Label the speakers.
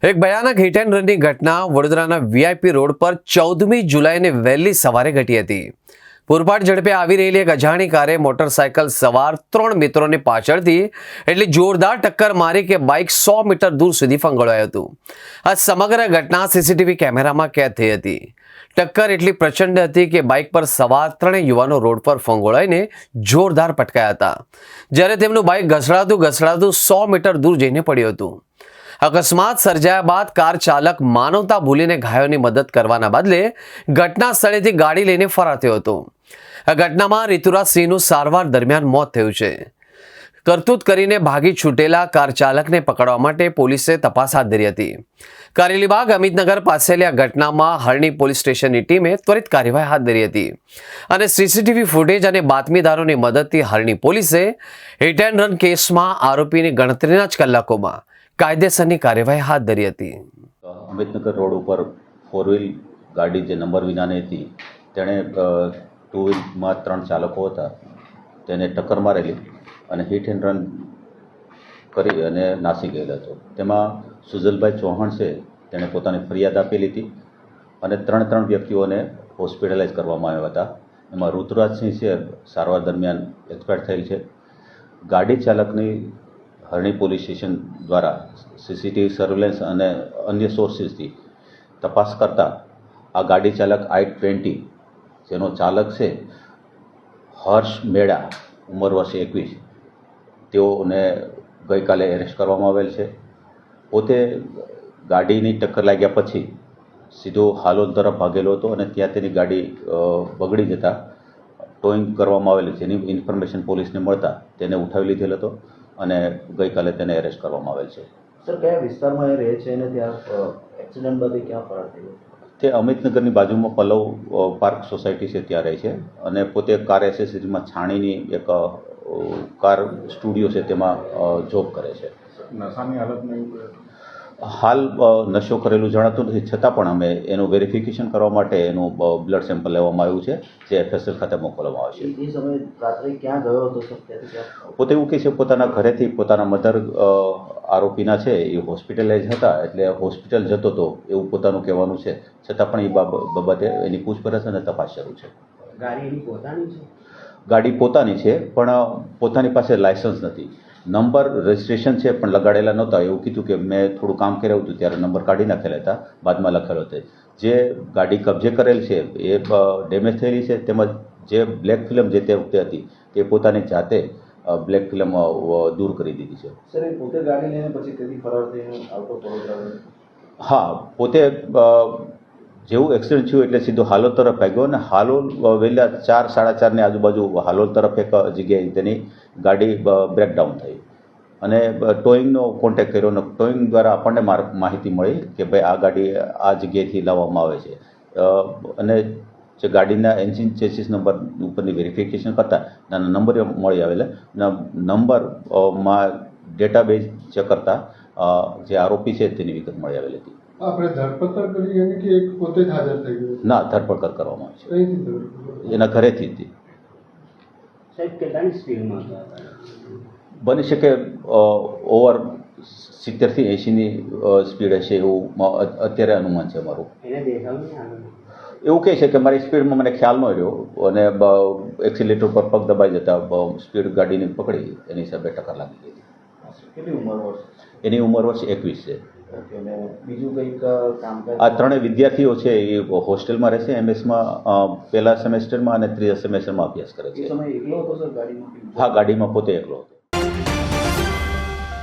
Speaker 1: એક ભયાનક hit and રનની ઘટના વડોદરાના વીઆઈપી રોડ પર 14મી જુલાઈને વહેલી સવારે ઘટી હતી। પૂરપાટ ઝડપે આવી રહેલી એક અજાણી કારે મોટરસાયકલ સવાર 3 મિત્રોને પાછળથી એટલી જોરદાર ટક્કર મારી કે બાઇક 100 મીટર દૂર સુધી ફંગોળાયું હતું। આ સમગ્ર ઘટના સીસીટીવી કેમેરામાં કેદ થઈ હતી। ટક્કર એટલી પ્રચંડ હતી કે બાઇક પર સવાર 3 યુવાનો રોડ પર ફંગોળાઈને જોરદાર પટકાયા હતા, જ્યારે તેમનું બાઇક ઘસડાતું 100 મીટર દૂર જઈને પડ્યું હતું। અકસ્માત સર્જાયા બાદ કાર ચાલક માનવતા ભૂલીને ઘાયલોની મદદ કરવાના બદલે ઘટના સ્થળેથી ગાડી લઈને ફરાર થયો હતો। આ ઘટનામાં ઋતુરાજ સિંહનું સારવાર દરમિયાન મોત થયું છે। કરતૂત કરીને ભાગી છૂટેલા કાર ચાલકને પકડવા માટે પોલીસે તપાસ હાથ ધરી હતી। કારેલીબાગ અમિતનગર પાસેલી આ ઘટનામાં હરણી પોલીસ સ્ટેશનની ટીમે ત્વરિત કાર્યવાહી હાથ ધરી હતી અને સીસીટીવી ફૂટેજ અને બાતમીદારોની મદદથી હરણી પોલીસે હિટ એન્ડ રન કેસમાં આરોપીની ગણતરીના જ કલાકોમાં કાયદેસરની કાર્યવાહી હાથ ધરી હતી।
Speaker 2: અમિતનગર રોડ ઉપર 4 વ્હીલ ગાડી જે નંબર વિનાની હતી તેણે 2 વ્હીલમાં 3 ચાલકો હતા તેને ટક્કર મારેલી અને હિટ એન્ડ રન કરી અને નાસી ગયેલો હતો। તેમાં સુજલભાઈ ચૌહાણ છે તેણે પોતાની ફરિયાદ આપેલી હતી અને 3 વ્યક્તિઓને હોસ્પિટલાઇઝ કરવામાં આવ્યા હતા। એમાં ઋતુરાજસિંહ છે સારવાર દરમિયાન એક્સપાયર થયેલ છે। ગાડી ચાલકની હરણી પોલીસ સ્ટેશન દ્વારા સીસીટીવી સર્વેલન્સ અને અન્ય સોર્સિસથી તપાસ કરતા આ ગાડી ચાલક I-20 જેનો ચાલક છે હર્ષ મેડા, ઉંમર વર્ષ 21, તેઓને ગઈકાલે એરેસ્ટ કરવામાં આવેલ છે। પોતે ગાડીની ટક્કર લાગ્યા પછી સીધો હાલોલ તરફ ભાગેલો હતો અને ત્યાં તેની ગાડી બગડી જતાં ટોઈંગ કરવામાં આવેલી, જેની ઇન્ફોર્મેશન પોલીસને મળતા તેને ઉઠાવી લીધેલ હતો અને ગઈકાલે તેને એરેસ્ટ કરવામાં આવેલ છે।
Speaker 3: સર, કયા વિસ્તારમાં એ રહે છે અને ત્યાં એક્સિડન્ટ બાદ ક્યાં ફરાર થયો?
Speaker 2: તે અમિતનગરની બાજુમાં પલ્લવ પાર્ક સોસાયટી છે ત્યાં રહે છે અને પોતે કાર એસેસરીઝમાં છાણીની એક કાર સ્ટુડિયો છે તેમાં જોબ કરે છે।
Speaker 3: નશાની હાલતમાં
Speaker 2: હાલ નશો કરેલું જણાતું નથી, છતાં પણ અમે એનું વેરિફિકેશન કરવા માટે એનું બ્લડ સેમ્પલ લેવામાં આવ્યું છે, જે FSL ખાતે મોકલવામાં આવશે।
Speaker 3: એ સમયે રાત્રે ક્યાં ગયો હતો સર?
Speaker 2: પોતે એવું કહે છે પોતાના ઘરેથી પોતાના મધર આરોપીના છે એ હોસ્પિટલાઇઝ હતા, એટલે હોસ્પિટલ જતો હતો એવું પોતાનું કહેવાનું છે, છતાં પણ એ બાબતે એની પૂછપરછ અને તપાસ શરૂ છે।
Speaker 3: ગાડી એની પોતાની છે?
Speaker 2: ગાડી પોતાની છે પણ પોતાની પાસે લાયસન્સ નથી। નંબર રજિસ્ટ્રેશન છે પણ લગાડેલા નહોતા। એવું કીધું કે મેં થોડું કામ કર્યું હતું ત્યારે નંબર કાઢી નાખેલા હતા, બાદમાં લખેલો હતો। જે ગાડી કબજે કરેલ છે એ ડેમેજ થયેલી છે, તેમજ જે બ્લેક ફિલ્મ જે તે વખતે હતી તે પોતાની જાતે બ્લેક ફિલ્મ દૂર કરી દીધી છે।
Speaker 3: સર, એ પોતે ગાડી લઈને પછી તેથી ફરાર થઈને આવતો વડોદરા?
Speaker 2: હા, પોતે જેવું એક્સિડન્ટ થયું એટલે સીધો હાલોલ તરફ ભાગ્યો અને હાલોલ વહેલા 4-4:30 ની આજુબાજુ હાલોલ તરફ એક જગ્યાએ તેની ગાડી બ્રેકડાઉન થઈ અને ટોઈંગનો કોન્ટેક્ટ કર્યો અને ટોઈંગ દ્વારા આપણને માહિતી મળી કે ભાઈ આ ગાડી આ જગ્યાએથી લાવવામાં આવે છે અને જે ગાડીના એન્જિન ચેસિસ નંબર ઉપરની વેરિફિકેશન કરતાં નાના નંબર મળી આવેલા, નંબરમાં ડેટાબેઝ ચેક કરતાં જે આરોપી છે તેની વિગત મળી આવેલી હતી।
Speaker 4: આપણે ધરપકડ કરી એની કે એક પોતે જ હાજર થઈ ગયો?
Speaker 2: ના, ધરપકડ કરવામાં આવી છે, એના ઘરેથી જ હતી।
Speaker 3: સાહેબ, કેટલાની સ્પીડમાં હતા?
Speaker 2: બની શકે ઓવર 70 થી 80ની સ્પીડ હશે એવું અત્યારે અનુમાન છે અમારું।
Speaker 3: એને દેખાવ
Speaker 2: એવું કહે છે કે મારી સ્પીડમાં મને ખ્યાલ ન રહ્યો અને એક્સિલેટર પર પગ દબાઈ જતા સ્પીડ ગાડીની પકડી, એની હિસાબે ટક્કર લાગી ગઈ હતી।
Speaker 3: કેટલી ઉંમર વર્ષ?
Speaker 2: એની ઉંમર વર્ષ 21 છે।
Speaker 3: ઓકે, અને બીજું કંઈક કામકાજ?
Speaker 2: આ 3 વિદ્યાર્થીઓ છે એ હોસ્ટેલમાં રહેશે, MS-માં પહેલા સેમેસ્ટરમાં અને ત્રીજા સેમેસ્ટરમાં અભ્યાસ કરે છે।
Speaker 3: એ સમય એકલો હતો સર ગાડીમાં?
Speaker 2: હા, ગાડીમાં પોતે એકલો હતો।